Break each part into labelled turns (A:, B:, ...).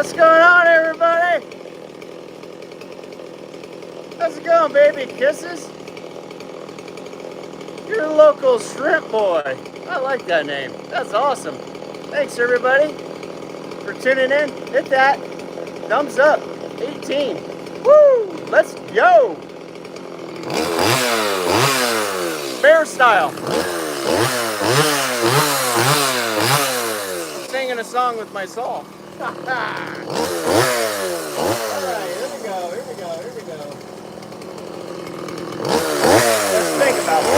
A: What's going on, everybody? How's it going, baby? Kisses? Your local shrimp boy. I like that name. That's awesome. Thanks, everybody, for tuning in. Hit that thumbs up. 18. Woo! Let's go! Bear style. Singing a song with my soul. Alright, here we go. Let's think about it.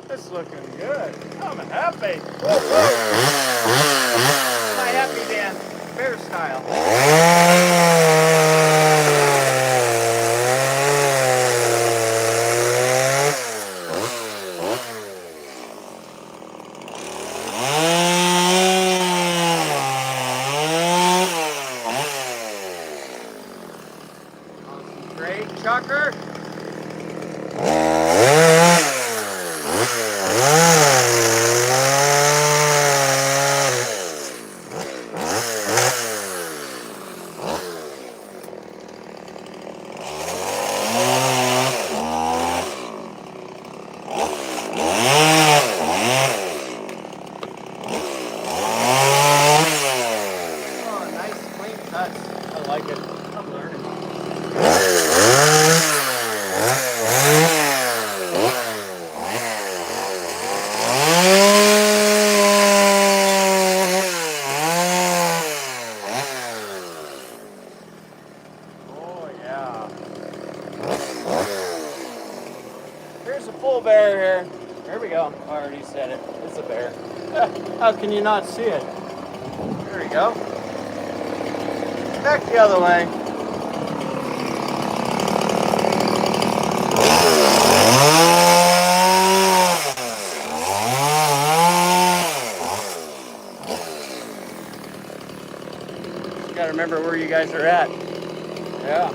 A: It's looking good. I'm happy. Woo, woo. My happy dance, bear style. Awesome. Great, Chucker. I like it. I'm learning. Oh, yeah. Here's a full bear here. There we go. I already said it. It's a bear. How can you not see it? There we go. Back the other way. You gotta remember where you guys are at. Yeah.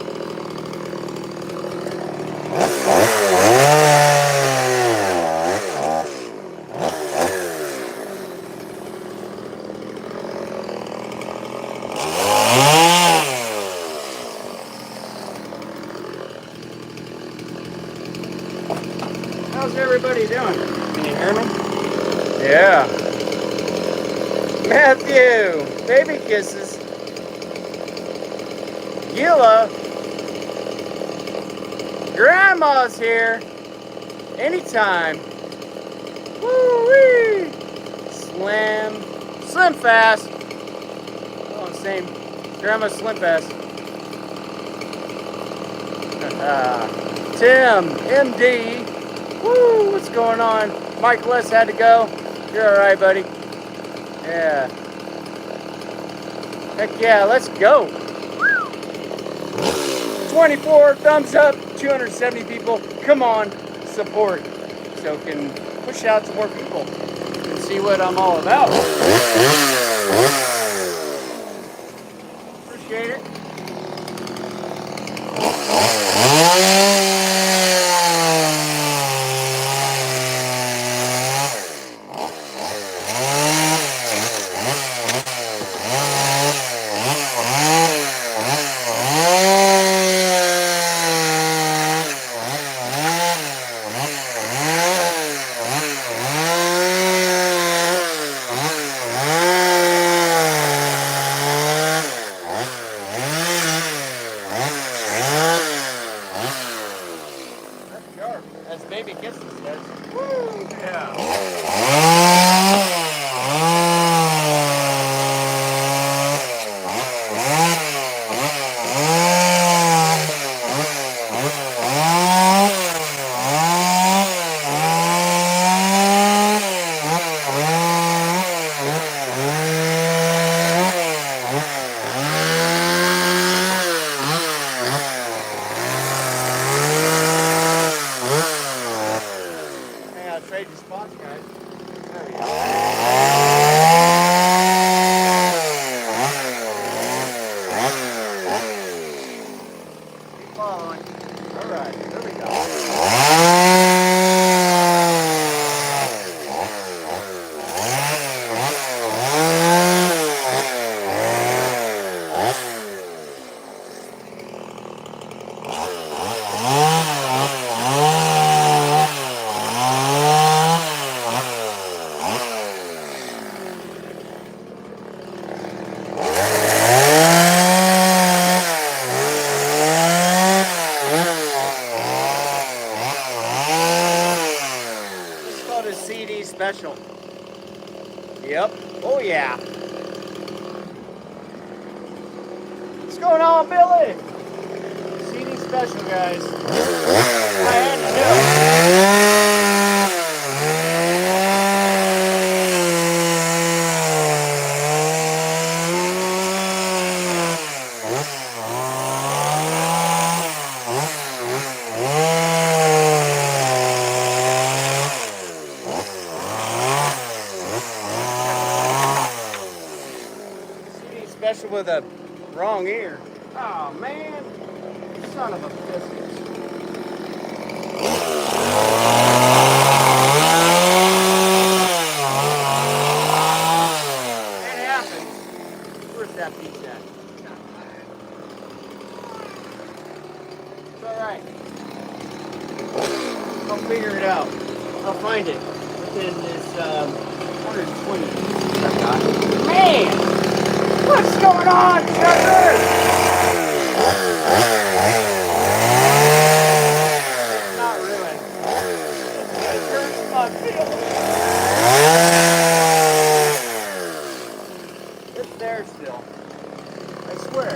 A: How's everybody doing? Can you hear me? Yeah. Matthew, baby kisses. Gila, Grandma's here. Anytime. Woo-wee. Slim fast. Oh, same. Grandma Slim fast. Tim, MD. Woo, what's going on? Mike Les had to go. You're alright, buddy. Yeah. Heck yeah, let's go. 24 thumbs up, 270 people. Come on, support. So can push out to more people and see what I'm all about. Appreciate it. Yep. Oh, yeah. What's going on, Billy? CD special, guys. I had to do CD special with a wrong ear. Oh, man. Son of a biscuit. It happens. Where's that piece at? It's alright. I'll figure it out. I'll find it within this 120 pieces I got. Man! What's going on, Tucker? It's not ruined. It hurts my feelings. It's there still. I swear.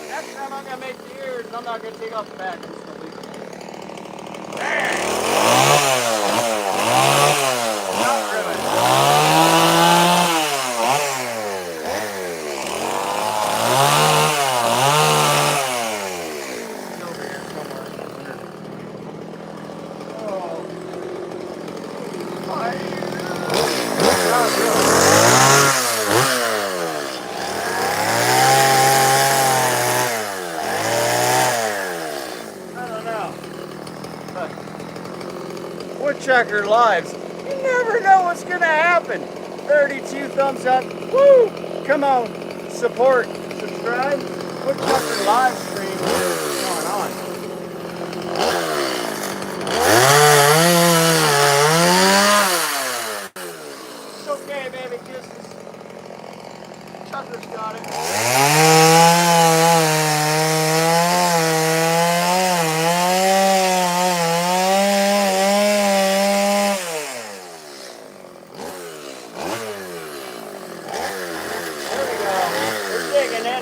A: Next time I'm gonna make the ears, I'm not gonna take off the back. I'm just gonna leave it. Not ruined. It's over here somewhere. Oh. My ears. Not ruined. Woodchucker Lives. You never know what's gonna happen. 32 thumbs up. Woo! Come on, support, subscribe. Woodchucker Livestream. What's going on? It's okay, baby. Kisses. Tucker's got it.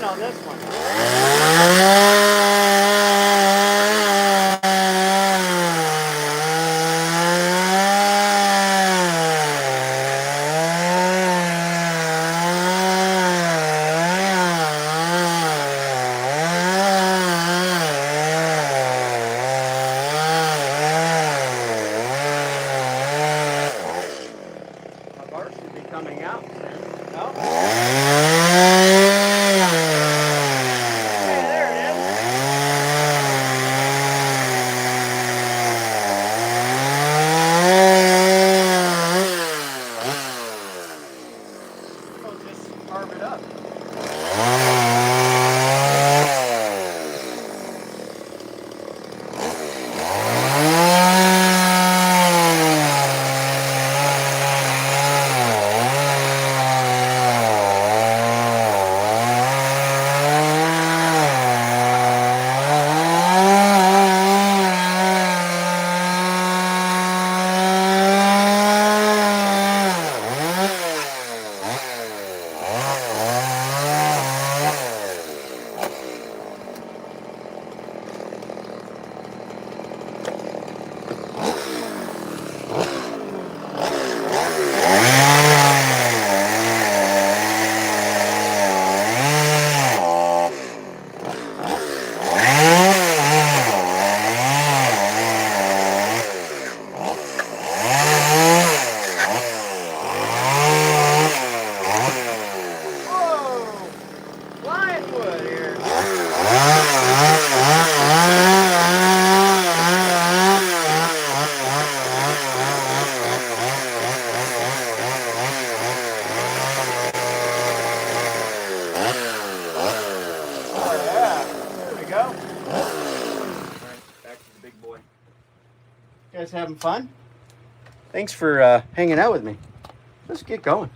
A: On this one. My bar should be coming out soon. No? Carve it up. You guys having fun? Thanks for hanging out with me. Let's get going.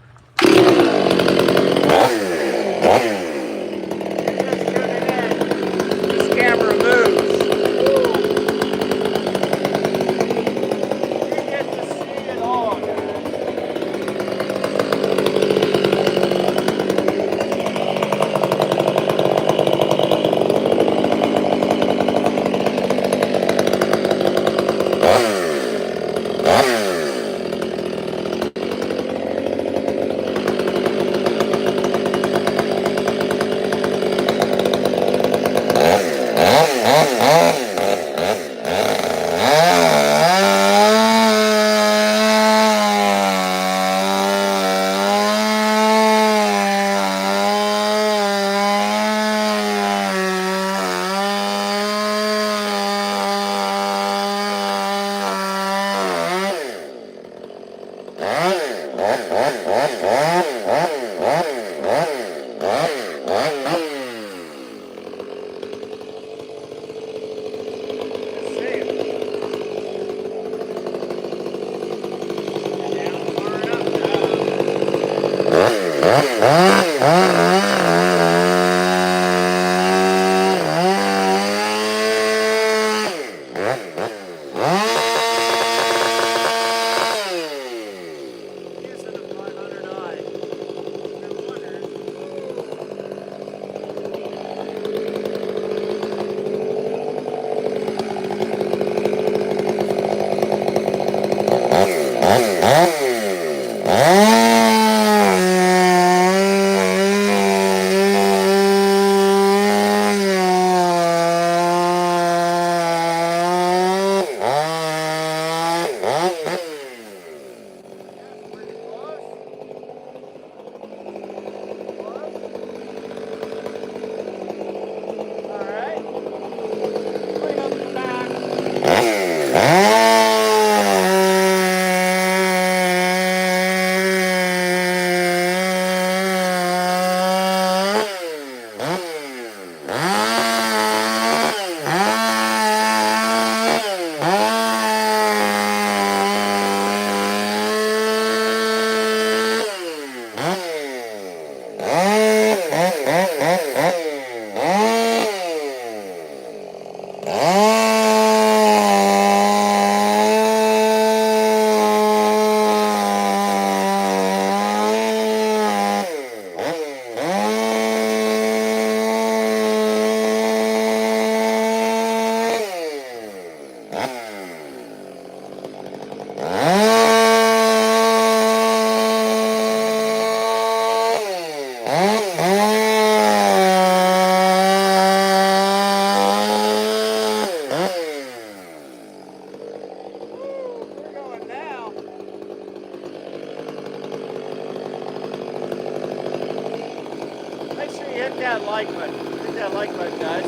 A: Hit that like button. Hit that like button, guys.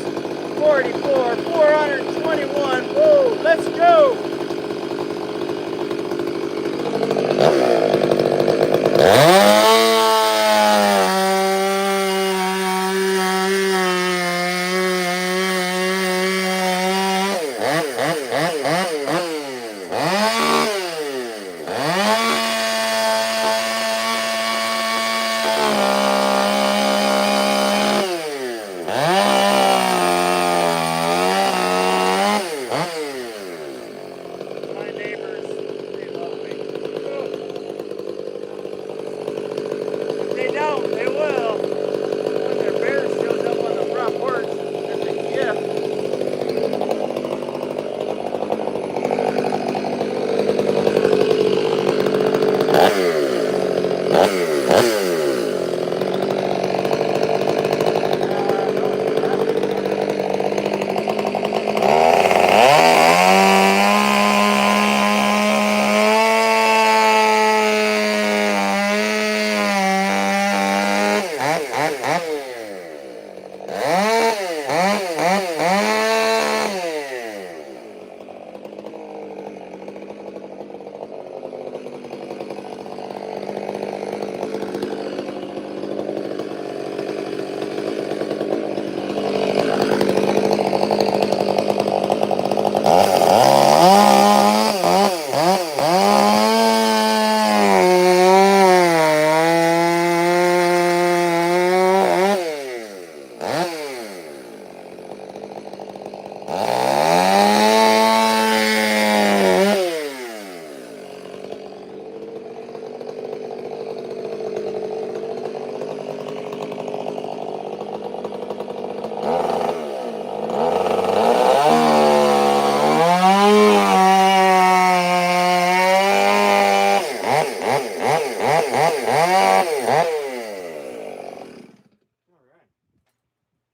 A: 44, 421. Woo! Let's go! They will. When their bear shows up on the front porch, that's a gift.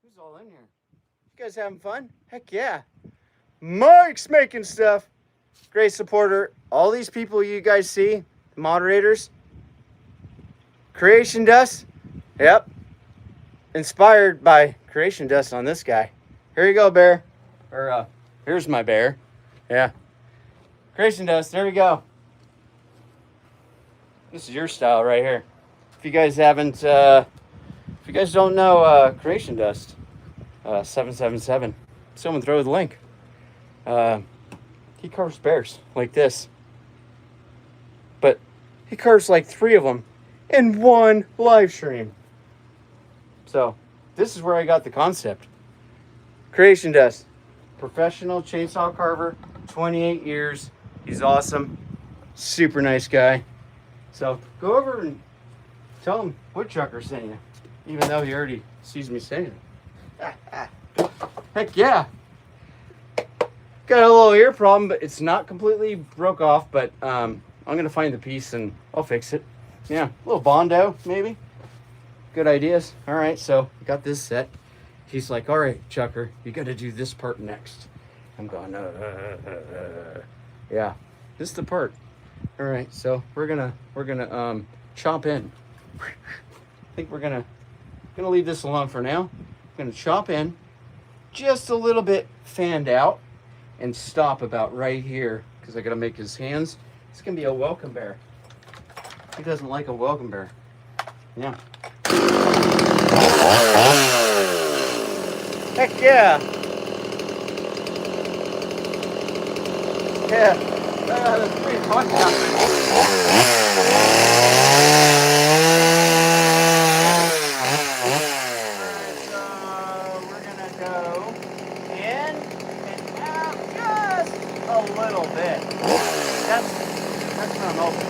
A: Who's all in here? You guys having fun? Heck yeah. Mike's making stuff. Great supporter. All these people you guys see, moderators. Creation Dust. Yep. Inspired by Creation Dust on this guy. Here you go, bear. Or, here's my bear. Yeah. Creation Dust. There we go. This is your style right here. If you guys haven't If you guys don't know Creation Dust 777, someone throw the link. He carves bears like this, but he carves like 3 of them in one live stream. So this is where I got the concept. Creation Dust, professional chainsaw carver, 28 years. He's awesome, super nice guy. So go over and tell him Woodchucker sent you, even though he already sees me saying it. Heck yeah. Got a little ear problem, but it's not completely broke off, but I'm gonna find the piece and I'll fix it. Yeah, a little Bondo, maybe. Good ideas. All right, so we got this set. He's like, all right, Chucker, you got to do this part next. I'm going, yeah, this is the part. All right, so we're gonna chop in. I think we're gonna leave this alone for now. Gonna chop in just a little bit fanned out and stop about right here because I gotta make his hands. It's gonna be a welcome bear. He doesn't like a welcome bear. Yeah. Heck yeah. Yeah. That's pretty fun down we're gonna go in and out just a little bit. That's what I'm hoping.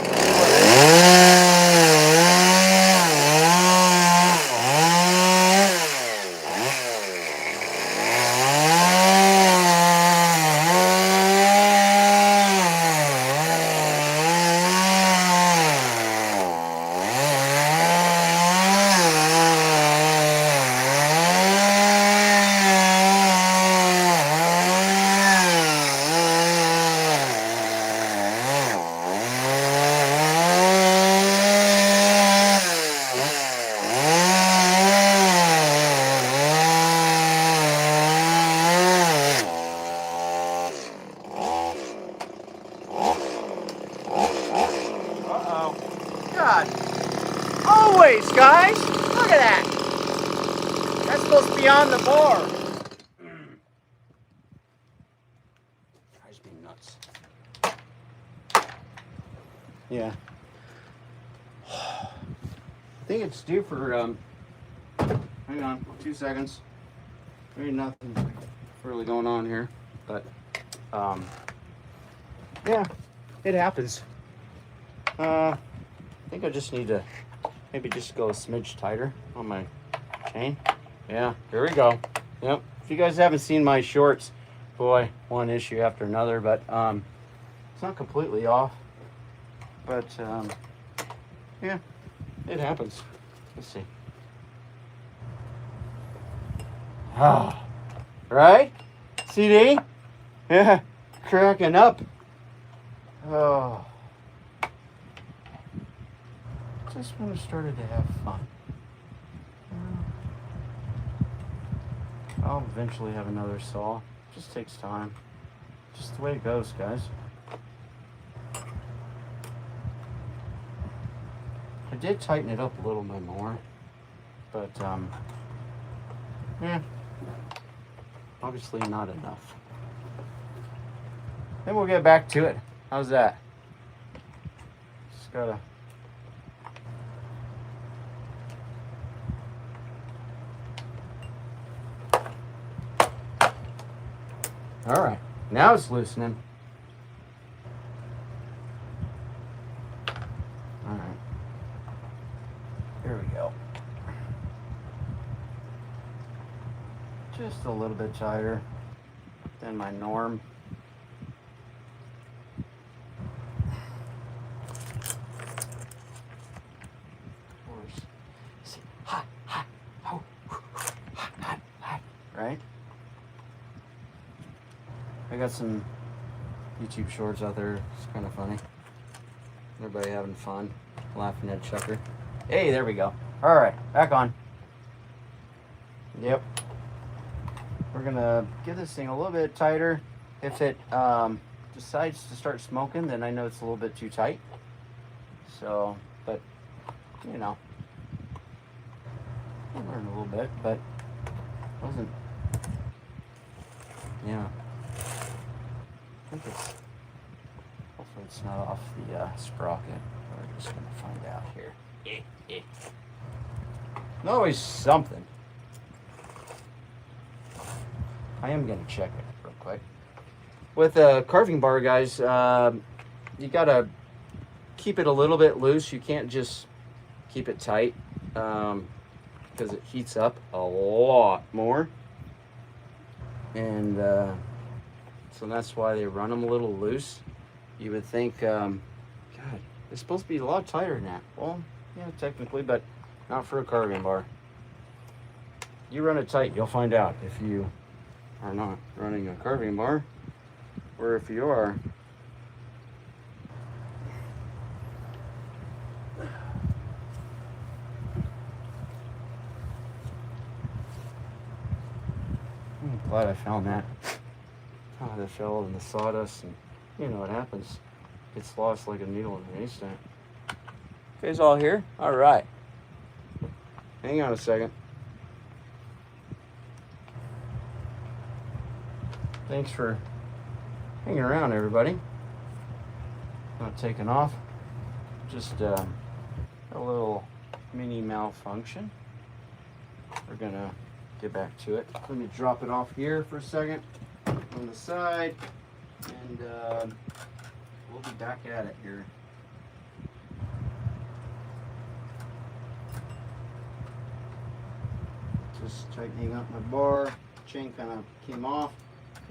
A: God. Always, guys. Look at that. That's supposed to be on the bar. Drives me nuts. Yeah. I think it's due for, hang on, 2 seconds. There ain't nothing really going on here, but, yeah, it happens. I think I just need to maybe just go a smidge tighter on my chain. Yeah, here we go. Yep. If you guys haven't seen my shorts, boy, one issue after another, but it's not completely off. But yeah, it happens. Let's see. Ah, right? CD? Yeah, cracking up. Oh. Just when I started to have fun. I'll eventually have another saw. Just takes time. Just the way it goes, guys. I did tighten it up a little bit more, but yeah, obviously not enough. Then we'll get back to it. How's that? Just gotta. All right, now it's loosening. All right, here we go. Just a little bit tighter than my norm. Right? I got some YouTube shorts out there. It's kind of funny. Everybody having fun, laughing at Chucker. Hey, there we go. All right, back on. Yep. We're gonna give this thing a little bit tighter. If it decides to start smoking, then I know it's a little bit too tight. So, but you know, I learned a little bit, but wasn't. Yeah. I think it's. Hopefully it's not off the sprocket. We're just gonna find out here. Always something. I am gonna check it real quick. With a carving bar, guys, you gotta keep it a little bit loose. You can't just keep it tight because it heats up a lot more. And so that's why they run them a little loose. You would think, God, it's supposed to be a lot tighter than that. Well, yeah, technically, but not for a carving bar. You run it tight, you'll find out if you are not running a carving bar, or if you are. I'm glad I found that. Oh, that fell in the sawdust, and you know what happens. It's lost like a needle in a haystack. You guys all here? All right. Hang on a second. Thanks for hanging around, everybody. Not taking off. Just a little mini malfunction. We're gonna get back to it. Let me drop it off here for a second on the side, and we'll be back at it here. Just tightening up my bar. Chain kind of came off.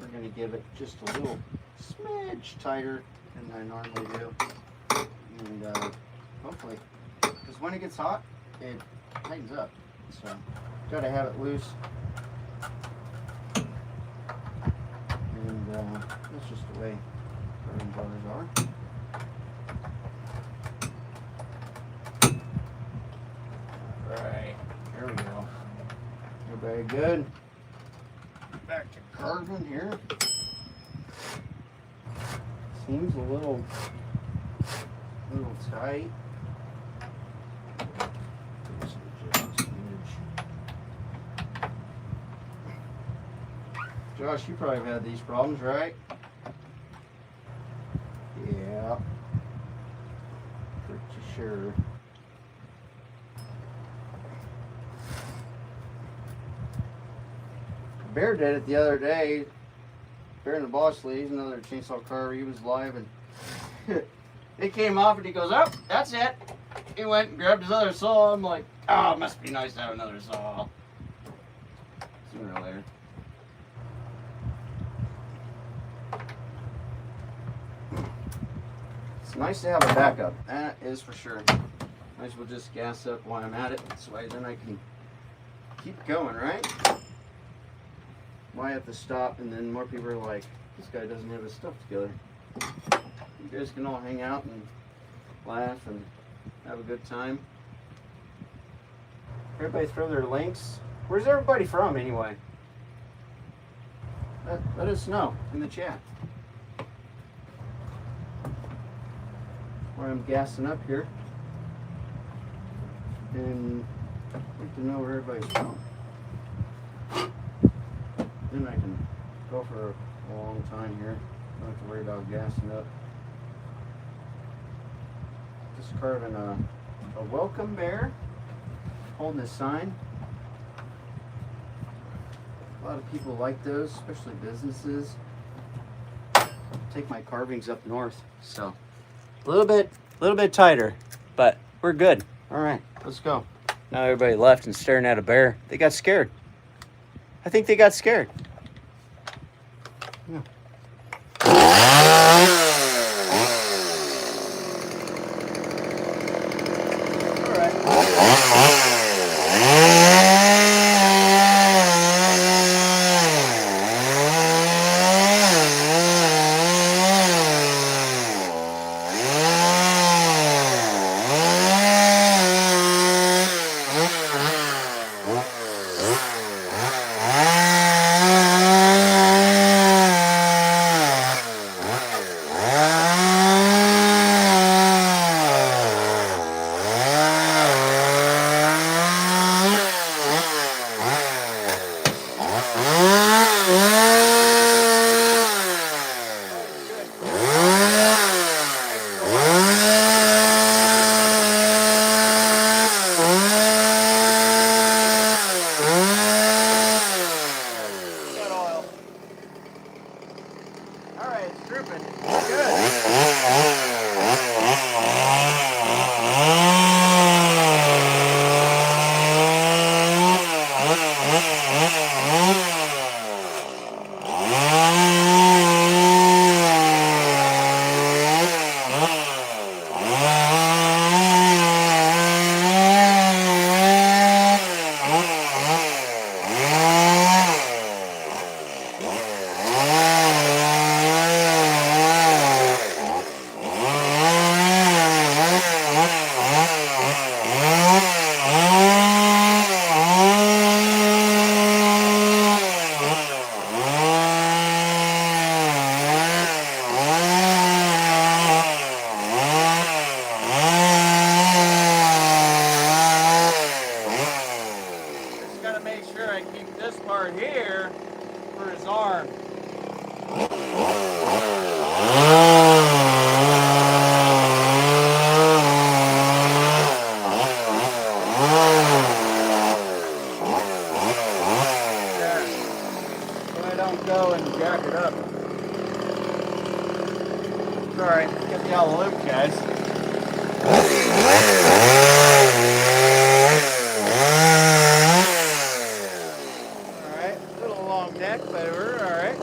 A: We're going to give it just a little smidge tighter than I normally do. And hopefully, because when it gets hot, it tightens up. So, got to have it loose. And that's just the way carving bars are. Alright, there we go. Everybody good? Back to carving here. Seems a little tight. Josh, you probably have had these problems, right? Yeah. Pretty sure. Bear did it the other day. Bear in the Boss League, he's another chainsaw carver. He was live and it came off and he goes, "Oh, that's it." He went and grabbed his other saw. I'm like, "Oh, it must be nice to have another saw." Sooner or later. It's nice to have a backup. That is for sure. Might as well just gas up while I'm at it. This way then I can keep going, right? Why have to stop and then more people are like, this guy doesn't have his stuff together. You guys can all hang out and laugh and have a good time. Everybody throw their links. Where's everybody from anyway? Let us know in the chat. Where I'm gassing up here. And I'd like to know where everybody's from. Then I can go for a long time here. Don't have to worry about gassing up. Just carving a welcome bear. Holding a sign. A lot of people like those, especially businesses. Take my carvings up north, so a little bit tighter, but we're good. All right, let's go. Now everybody left and staring at a bear. They got scared. I think they got scared. Yeah. All right. keep this part here for his arm. Go and jack it up. Sorry, get me all the loop, guys. Alright, a little long neck, but we're alright.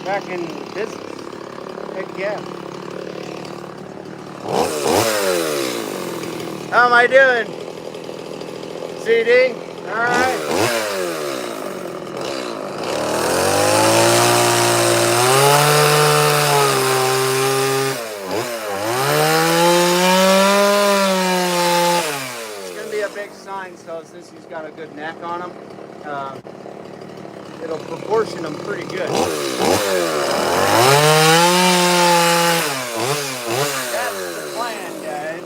A: Back in business. Heck yeah. How am I doing? CD? Alright. It's going to be a big sign, so since he's got a good neck on him, it'll proportion them pretty good. That's the plan, guys.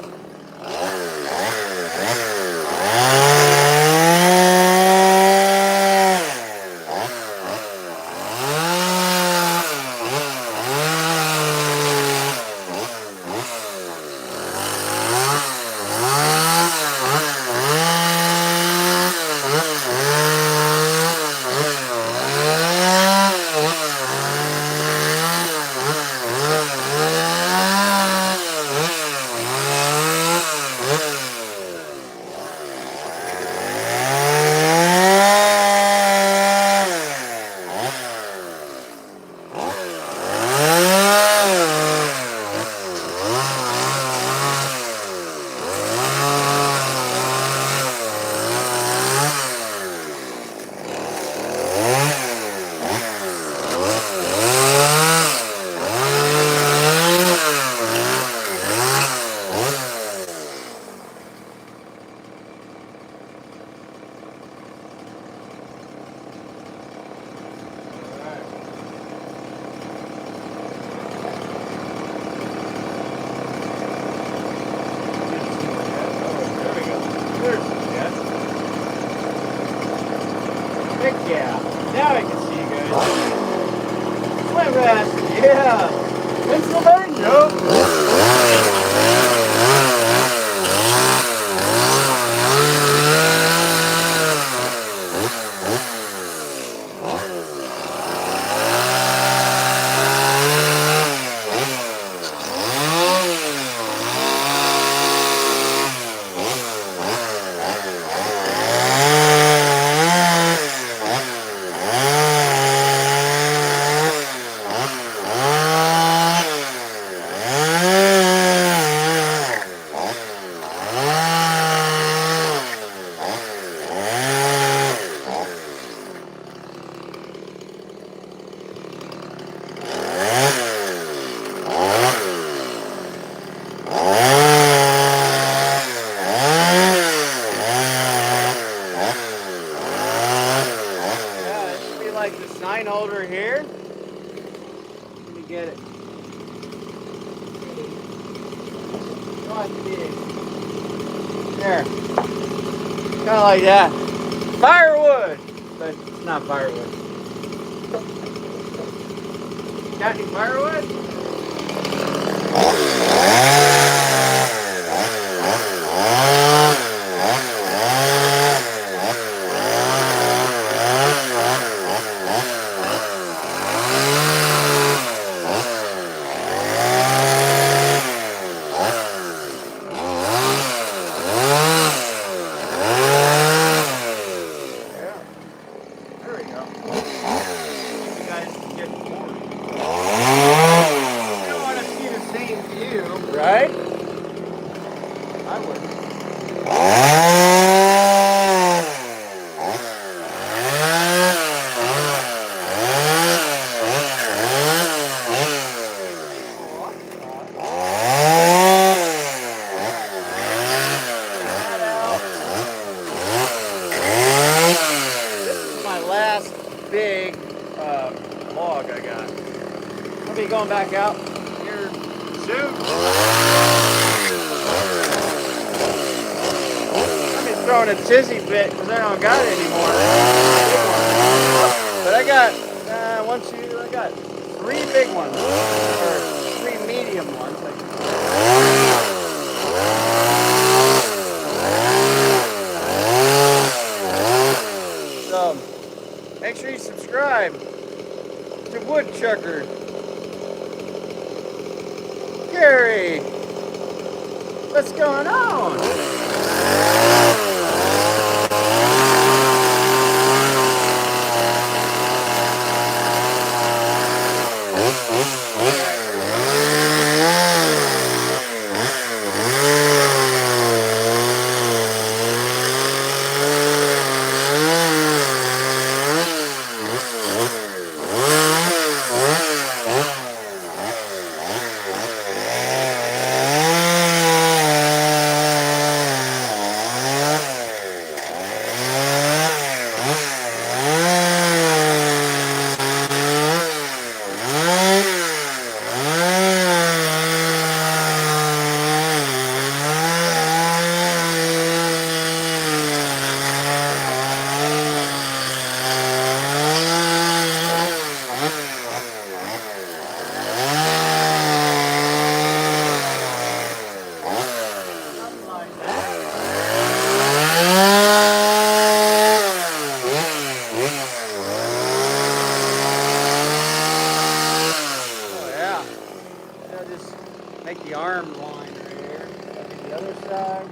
A: There. Kind of like that. Firewood! But it's not firewood. Got any firewood? Right? I would. This is my last big log I got. I'll be going back out here soon. I've been throwing a tizzy bit because I don't got it anymore. But I got I got 3 big ones, or 3 medium ones. So make sure you subscribe to Woodchucker Gary. What's going on? Make the arm line right here. The other side.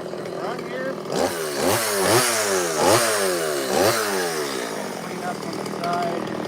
A: back to the front here. Clean up on the side.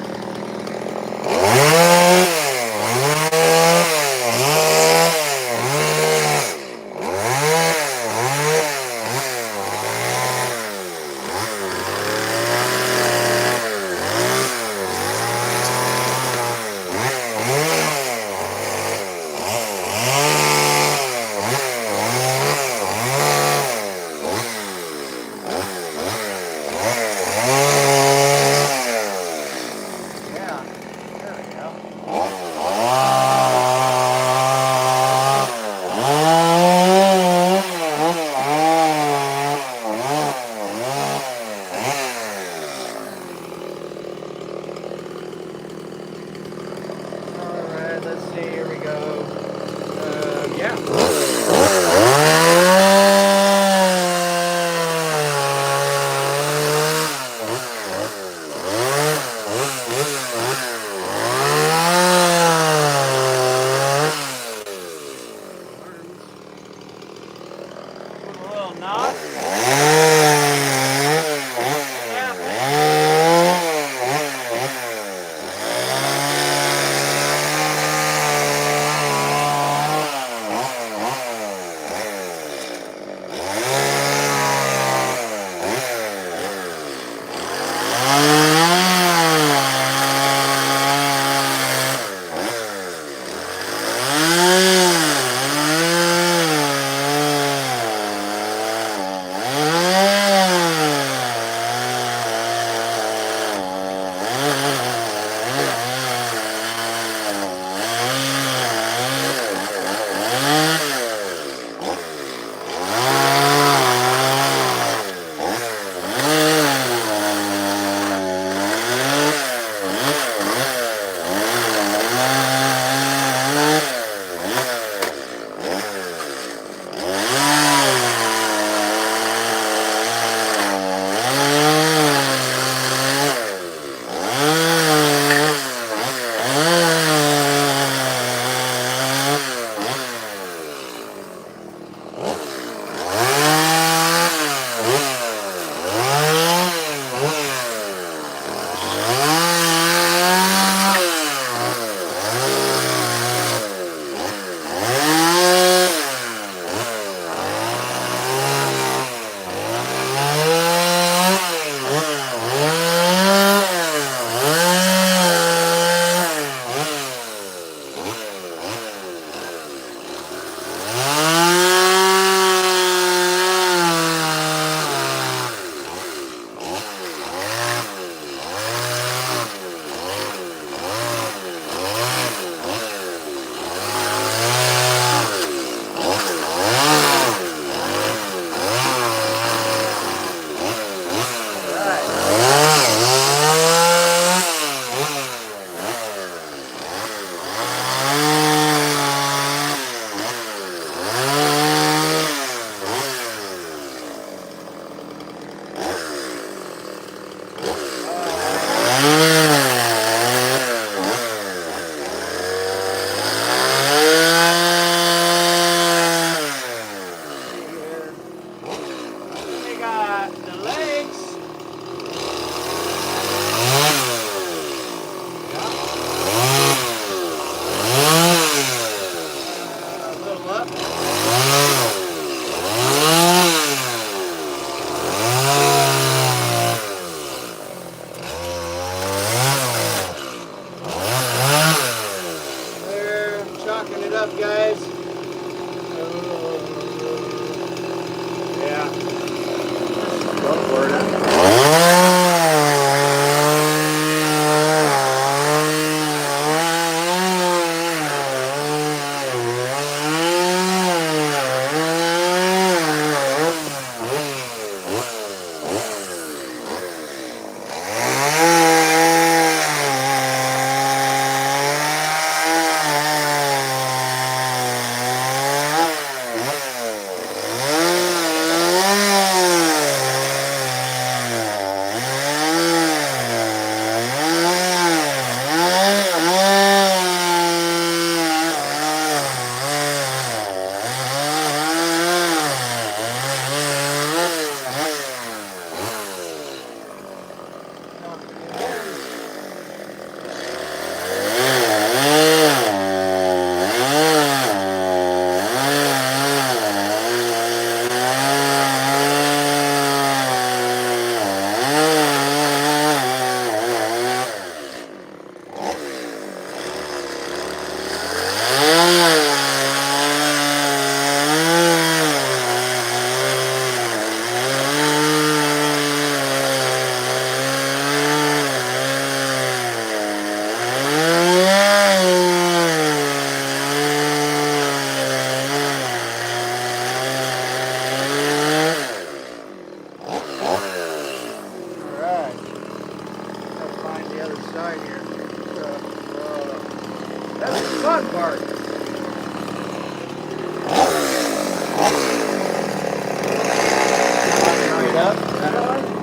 A: Turn it up. That one.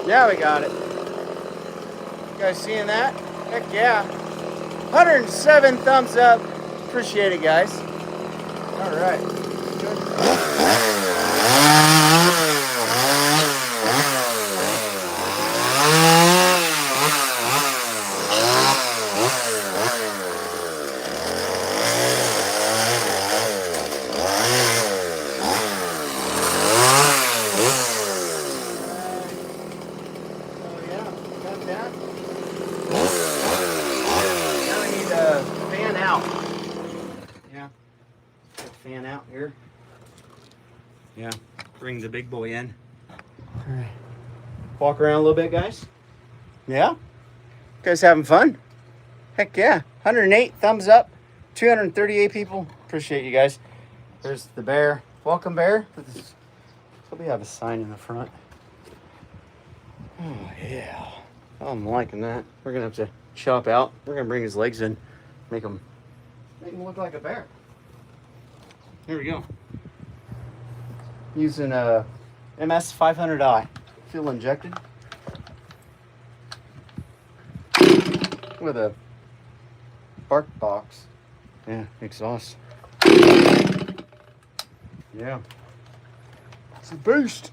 A: Now we got it. You guys seeing that? Heck yeah. 107 thumbs up. Appreciate it, guys. All right. Fan out here. Yeah, bring the big boy in. All right. Walk around a little bit, guys. Yeah? You guys having fun? Heck yeah. 108 thumbs up. 238 people. Appreciate you guys. There's the bear. Welcome, bear. We have a sign in the front. Oh, yeah. Oh, I'm liking that. We're going to have to chop out. We're going to bring his legs in. Make him look like a bear. Here we go. Using a MS 500i. Fuel injected. With a bark box. Yeah, exhaust. Yeah. It's a boost.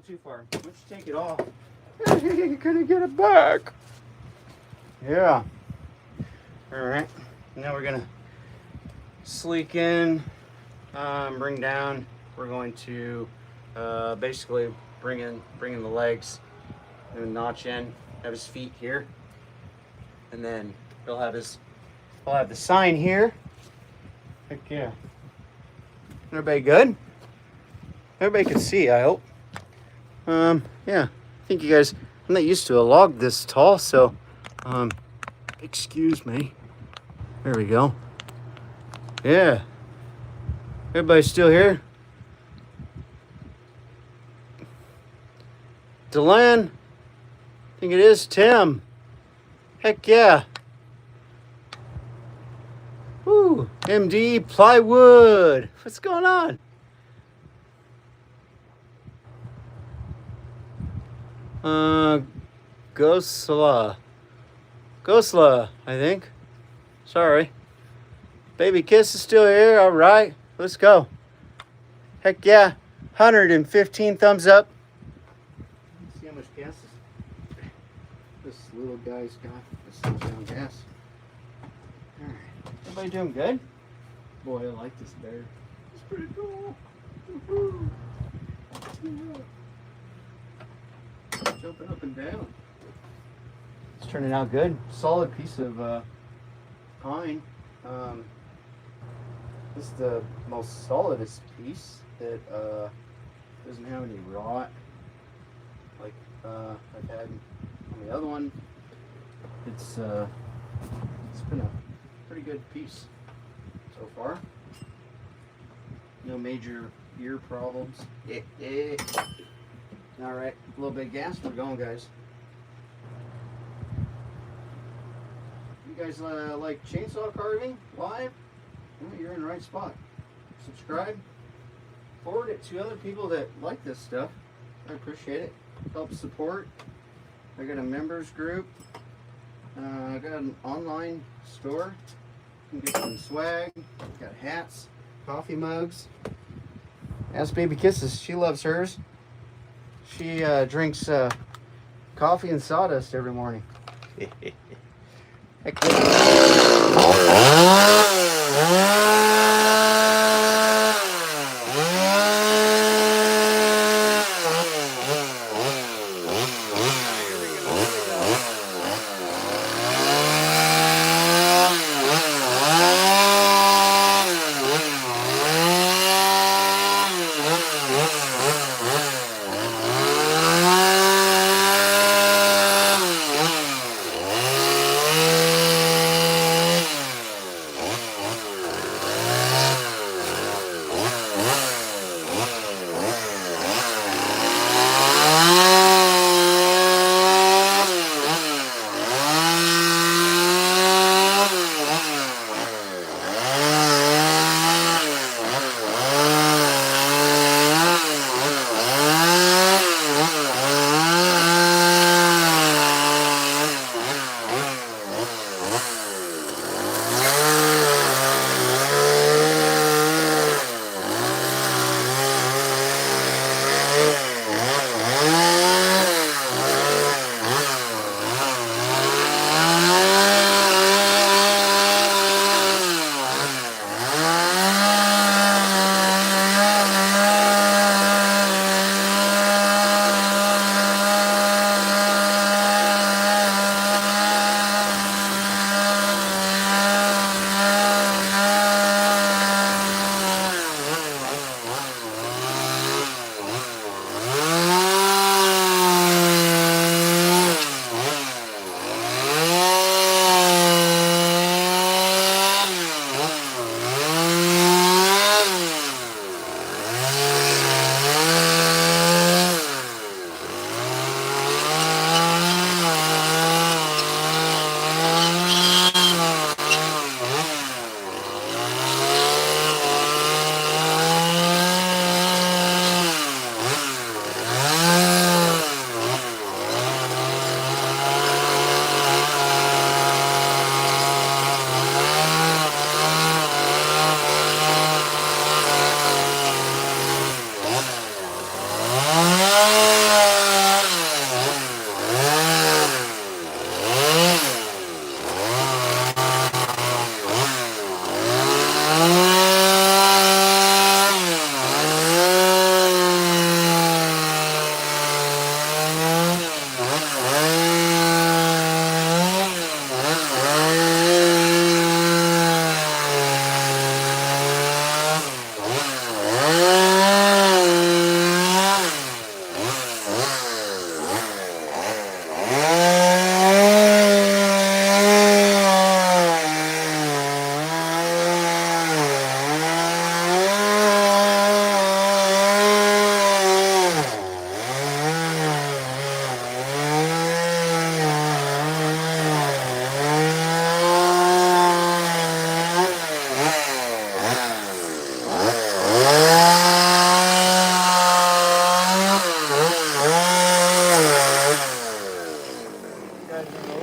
A: Too far. Once you take it off, you're gonna get it back. Yeah. All right, now we're gonna sleek in, bring down. We're going to basically bring in the legs and notch in, have his feet here, and then he'll have the sign here. Heck yeah. Everybody good? Everybody can see, I hope. Yeah, I think you guys, I'm not used to a log this tall, so excuse me. There we go. Yeah. Everybody's still here? Delenn? I think it is Tim. Heck yeah. Woo. MD Plywood. What's going on? Ghostla, I think. Sorry. Baby Kiss is still here. All right, let's go. Heck yeah. 115 thumbs up. Let's see how much gas this little guy's got. This thing's on gas. All right. Everybody doing good? Boy, I like this bear. It's pretty cool. Woo-hoo. Jumping up and down. It's turning out good. Solid piece of pine. This is the most solidest piece that doesn't have any rot like I've had on the other one. It's been a pretty good piece so far. No major ear problems. All right, a little bit of gas. We're going, guys. You guys like chainsaw carving live? Well, you're in the right spot. Subscribe. Forward it to other people that like this stuff. I appreciate it. Help support. I got a members group. I got an online store. You can get some swag. Got hats, coffee mugs. Ask Baby Kisses. She loves hers. She drinks coffee and sawdust every morning. Heck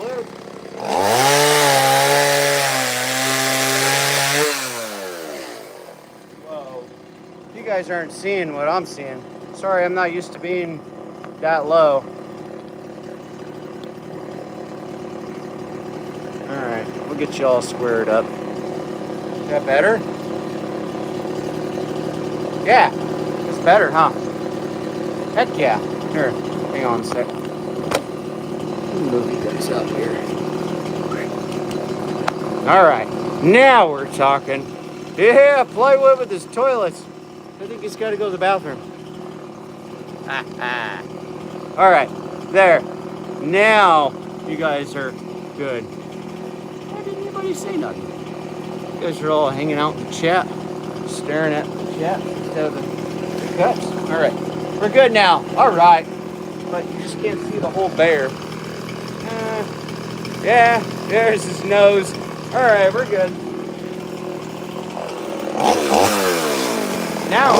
A: loop. Whoa. You guys aren't seeing what I'm seeing. Sorry, I'm not used to being that low. Alright, we'll get you all squared up. Is that better? Yeah, it's better, huh? Heck yeah. Here, hang on a sec. Move you guys up here. Alright, now we're talking. Yeah, plywood with his toilets. I think he's got to go to the bathroom. Alright, there. Now you guys are good. Why didn't anybody say nothing? You guys are all hanging out in the chat, staring at the chat instead of the cuts. Alright, we're good now. Alright, but you just can't see the whole bear. Yeah, there's his nose. Alright, we're good. Now.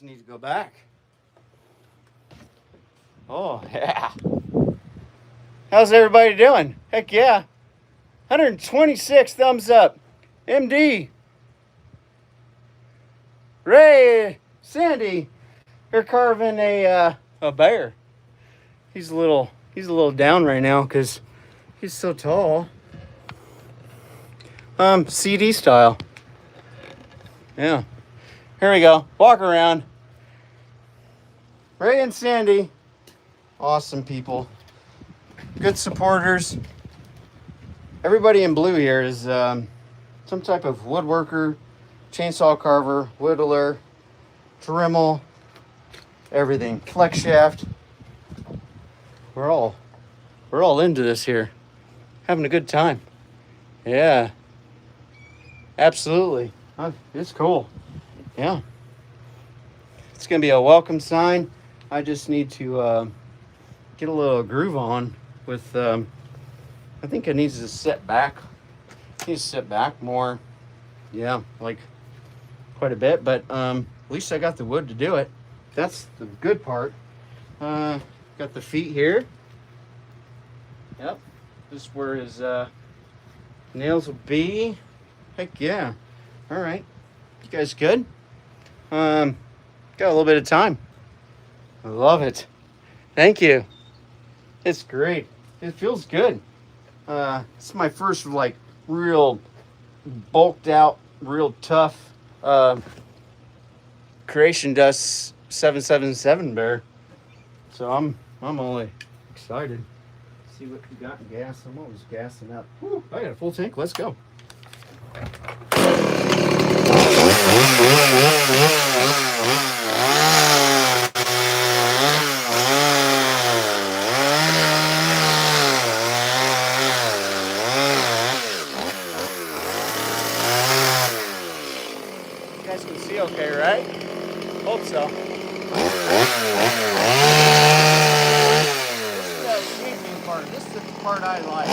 A: Need to go back. Oh, yeah. How's everybody doing? Heck yeah. 126 thumbs up. MD. Ray. Sandy. They're carving a bear. He's a little down right now because he's so tall. CD style. Yeah. Here we go. Walk around. Ray and Sandy. Awesome people. Good supporters. Everybody in blue here is some type of woodworker, chainsaw carver, whittler, Dremel, everything. Flex shaft. We're all into this here. Having a good time. Yeah. Absolutely. It's cool. Yeah. It's going to be a welcome sign. I just need to get a little groove on with, I think it needs to set back. It needs to set back more. Yeah, like quite a bit, but at least I got the wood to do it. That's the good part. Got the feet here. Yep. This is where his nails will be. Heck yeah. All right. You guys good? Got a little bit of time. I love it. Thank you. It's great. It feels good. It's my first like real bulked out, real tough Creation Dust 777 bear. So I'm only excited. See what we got in gas. I'm always gassing up. Whew, I got a full tank. Let's go. You guys can see okay, right? Hope so. This is the sweeping part. This is the part I like.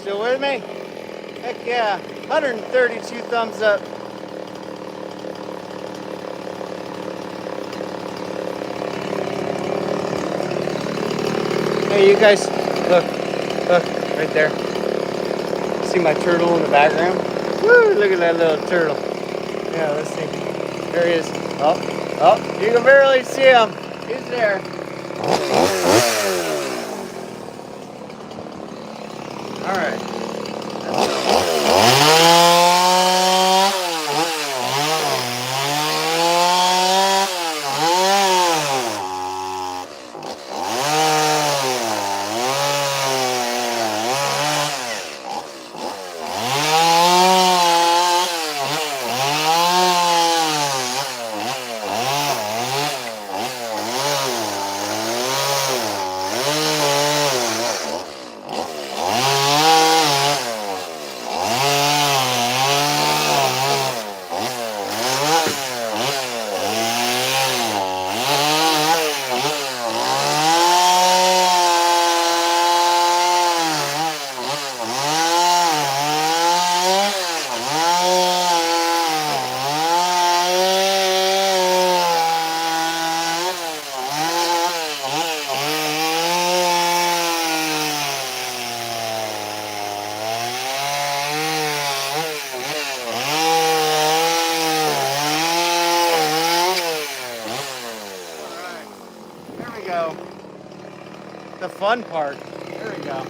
A: Still with me? Heck yeah. 132 thumbs up. Hey, you guys, look, right there. See my turtle in the background? Woo, look at that little turtle. Yeah, let's see. There he is. Oh, you can barely see him. He's there. All right. Go. The fun part. There we go.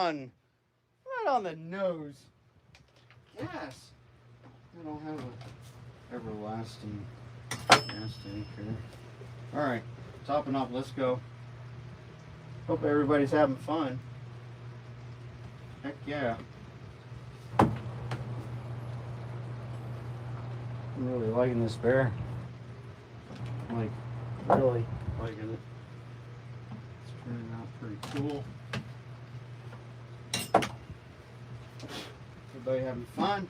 A: on. Right on the nose. Yes. I don't have a everlasting gas tank here. Alright, topping off, let's go. Hope everybody's having fun. Heck yeah. I'm really liking this bear. Like, really liking it. It's turning out pretty cool. Everybody having fun?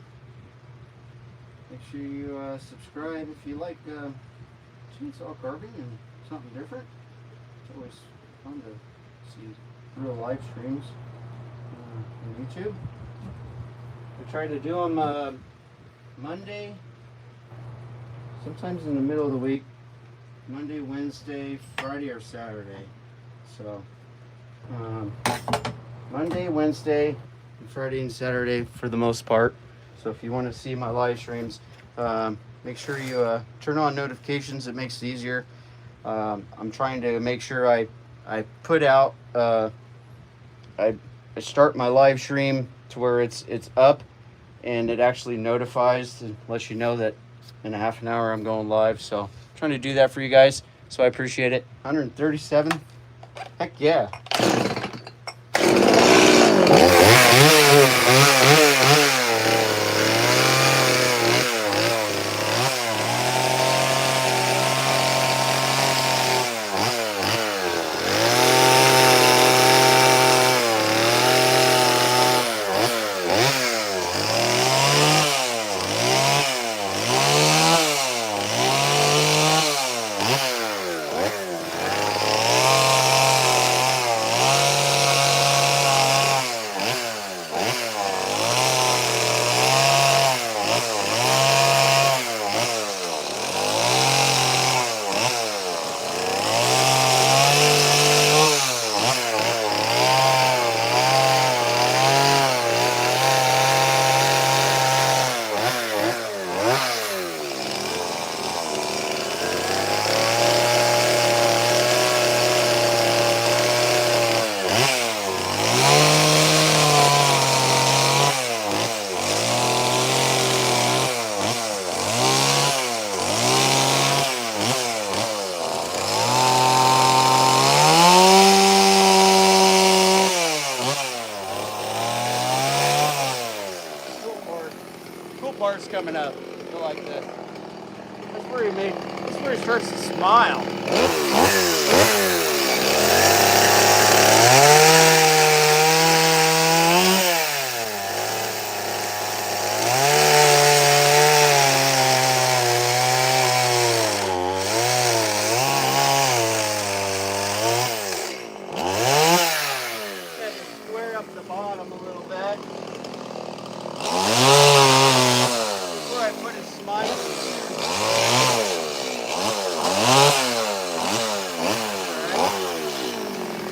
A: Make sure you subscribe if you like chainsaw carving and something different. It's always fun to see real live streams on YouTube. I try to do them Monday, sometimes in the middle of the week. Monday, Wednesday, Friday, or Saturday. So Monday, Wednesday, and Friday and Saturday for the most part. So if you want to see my live streams, make sure you turn on notifications. It makes it easier. I'm trying to make sure I put out I start my live stream to where it's up and it actually notifies and lets you know that in a half an hour I'm going live. So I'm trying to do that for you guys, so I appreciate it. 137, heck yeah. Parts coming up. Go like this. That's where he starts to smile. Square up the bottom a little bit. I put his smile in there.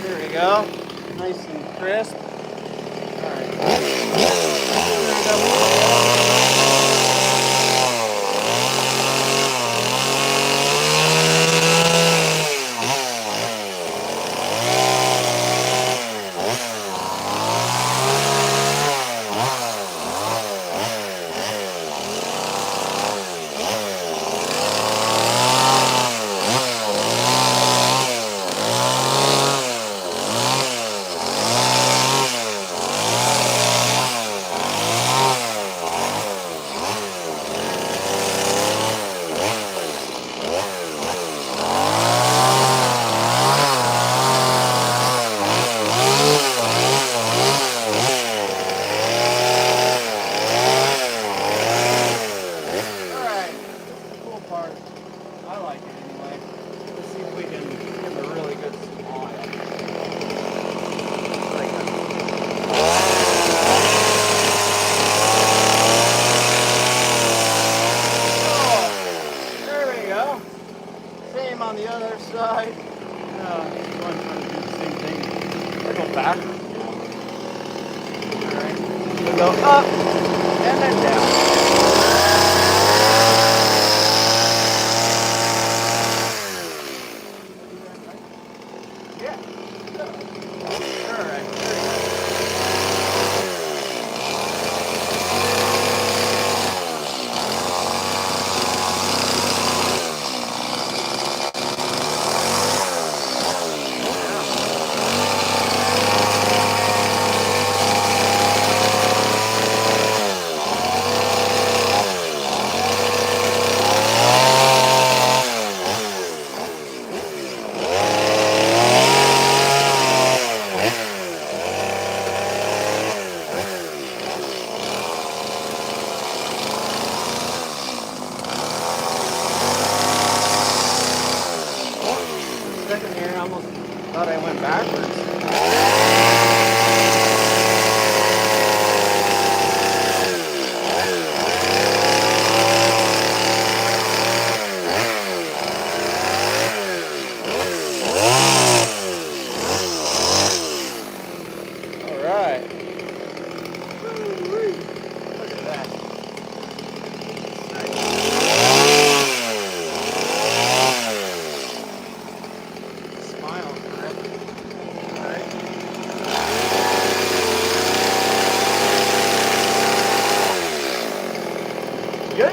A: There we go. Nice and crisp. Alright. On the other side, trying to do the same thing. We'll go backwards now. Alright, we'll go up and then down. Yeah. Alright. almost thought I went backwards. All right. Look at that. Smile, correct? All right. Yeah!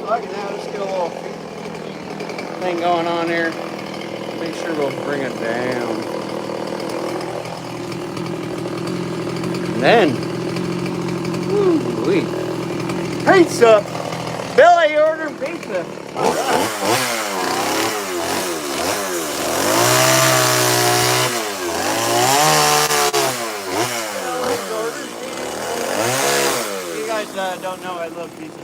A: Look at that, let's get a little thing going on here. Make sure we'll bring it down. And then, woo-wee. Pizza! Billy, you ordering pizza? All right. You guys don't know I love pizza.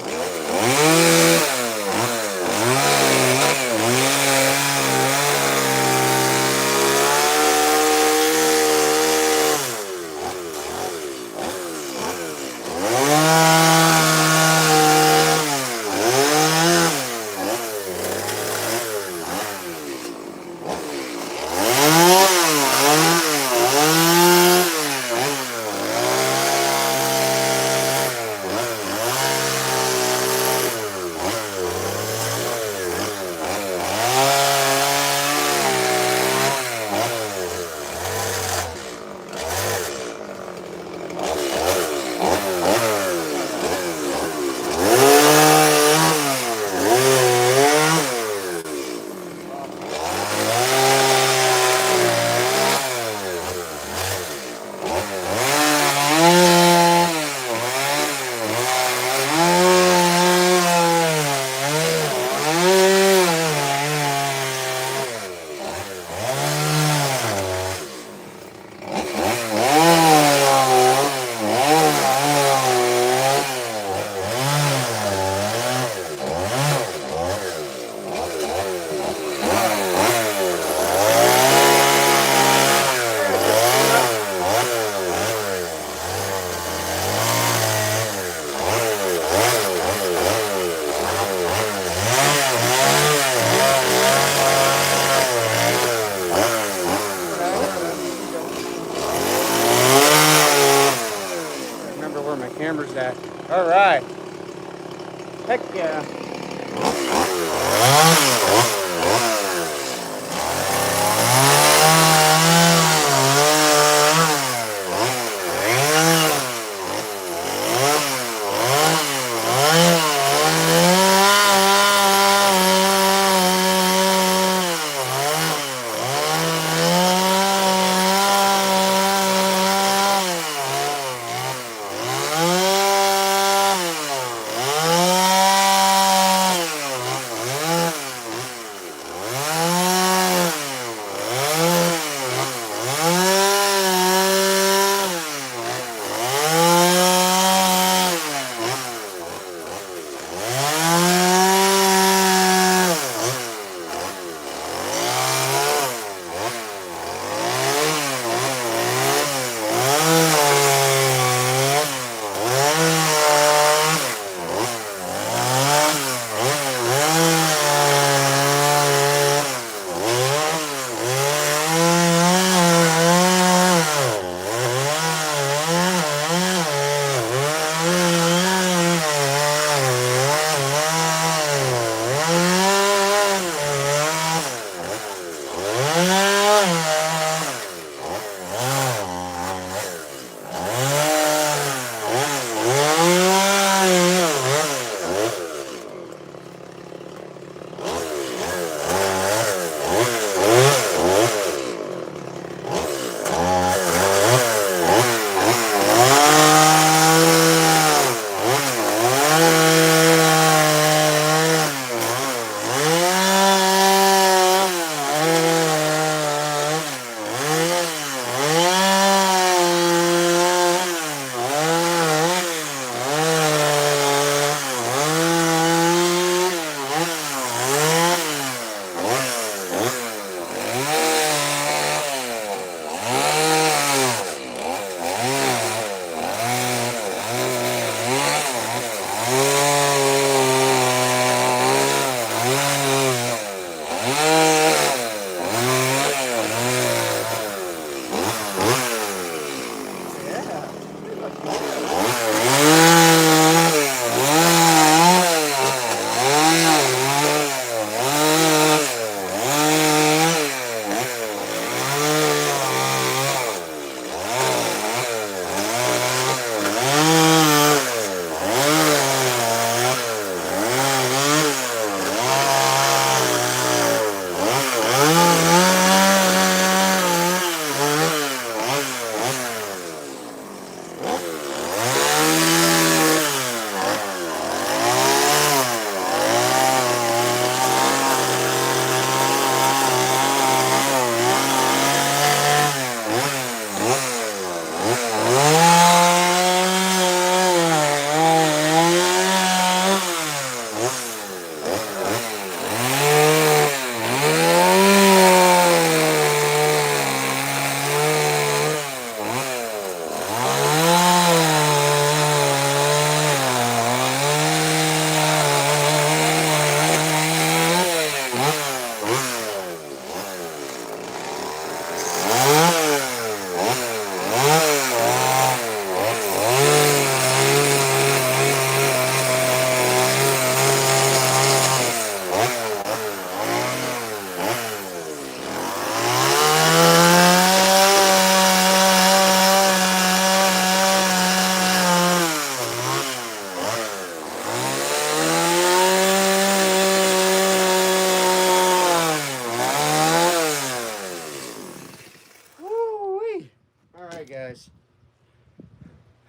A: Guys,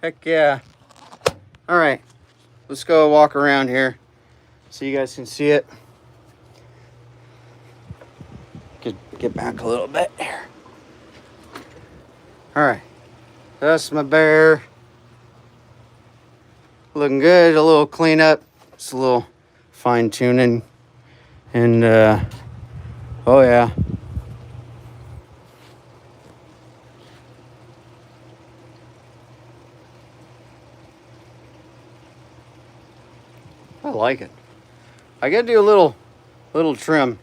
A: heck yeah. All right, let's go walk around here so you guys can see it. Get back a little bit here. All right, that's my bear. Looking good. A little cleanup, just a little fine tuning, and oh yeah. I like it. I gotta do a little trim,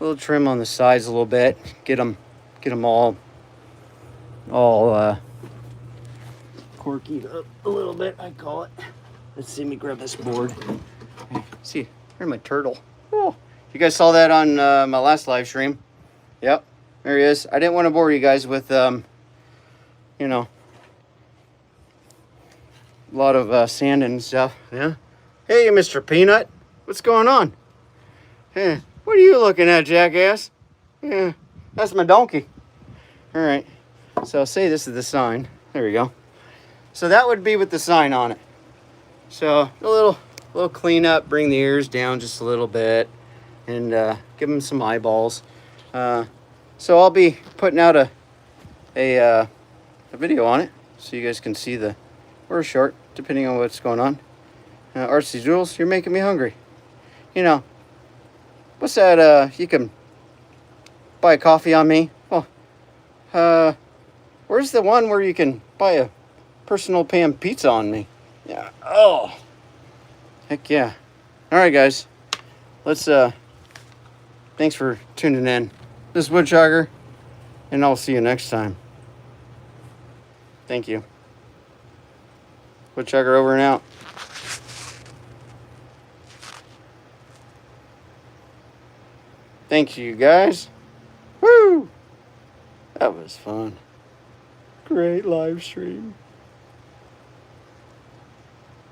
A: on the sides a little bit. Get them all corky up a little bit. I call it. Let's see me grab this board. See, here's my turtle. Oh, you guys saw that on my last live stream. Yep, there he is. I didn't want to bore you guys with you know, a lot of sand and stuff. Yeah. Hey, Mr. Peanut, what's going on? Hey, what are you looking at, jackass? Yeah, that's my donkey. All right, so say this is the sign. There we go. So that would be with the sign on it. So a little cleanup, bring the ears down just a little bit, and give them some eyeballs. So I'll be putting out a video on it, so you guys can see or a short, depending on what's going on. Artsy Jules, you're making me hungry. You know, what's that? You can buy a coffee on me. Well, where's the one where you can buy a personal pan pizza on me? Yeah. Oh, heck yeah. All right, guys. Let's, thanks for tuning in. This is Woodchogger, and I'll see you next time. Thank you. Woodchogger over and out. Thank you, guys. Woo! That was fun. Great live stream.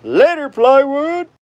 A: Later, plywood!